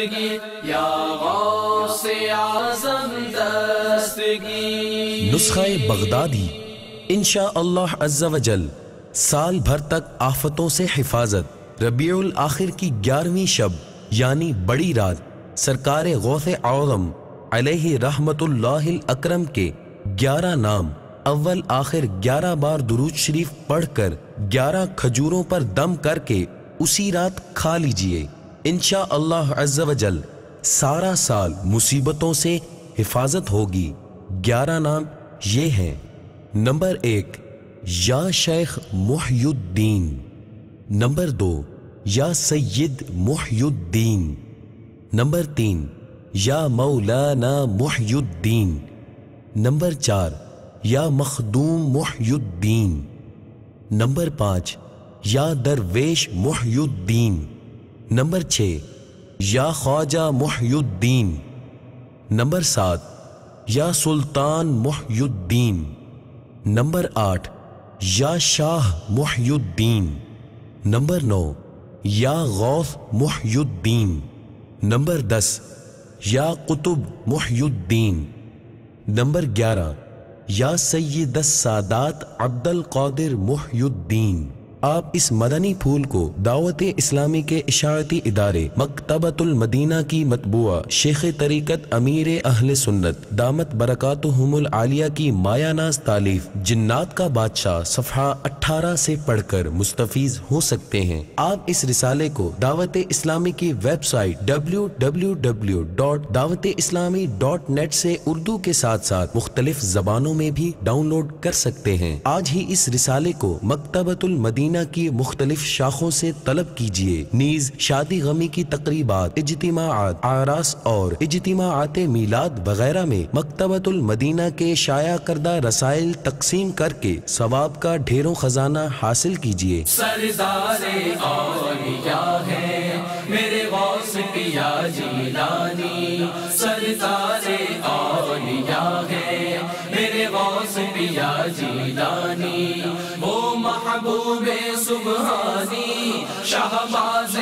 دستگی یا غوث اعظم دستگی. نسخہ بغدادی انشاء اللہ عز و جل سال بھر تک آفتوں سے حفاظت. ربیع الآخر کی 11ویں شب یعنی بڑی رات سرکار غوث اعظم علیہ رحمت اللہ الاکرم کے 11 نام اول آخر 11 بار درود شریف پڑھ کر 11 کھجوروں پر دم کر کے اسی رات کھا لیجئے. انشاء اللہ عز و جل سارا سال مصیبتوں سے حفاظت ہوگی. 11 نام یہ ہیں. نمبر 1 یا شیخ محی الدین. نمبر 2 یا سید محی الدین. نمبر 3 یا مولانا محی الدین. نمبر 4 یا مخدوم محی الدین. نمبر 5 یا درویش محی الدین. نمبر 6 یا خواجہ محی الدین. نمبر 7 یا سلطان محی الدین. نمبر 8 یا شاہ محی الدین. نمبر 9 یا غوث محی الدین. نمبر 10 یا قطب محی الدین. نمبر 11 یا سید السادات عبد القادر محی الدین. آپ اس مدنی پھول کو دعوت اسلامی کے اشاعتی ادارے مکتبۃ المدینہ کی مطبوعہ شیخ طریقت امیر اہل سنت دامت برکاتہم العالیہ کی مایہ ناز تالیف جنات کا بادشاہ صفحہ 18 سے پڑھ کر مستفیض ہو سکتے ہیں. آپ اس رسالے کو دعوت اسلامی کی ویب سائٹ www.dawat-islami.net سے اردو کے ساتھ ساتھ مختلف زبانوں میں بھی ڈاؤن لوڈ کر سکتے ہیں. آج ہی اس رسالے کو مکتبۃ المدینہ کی مختلف شاخوں سے طلب کیجئے. نیز شادی غمی کی تقریبات، اجتماعات، اعراس اور اجتماعات میلاد وغیرہ میں مکتبۃ المدینہ کے شائع کردہ رسائل تقسیم کر کے ثواب کا ڈھیروں خزانہ حاصل کیجئے. سردار اولیاء ہے میرے غوث پیا جیلانی. سردار اولیاء ہے میرے غوث پیا جیلانی. وہ محبوب سبحانی شہباز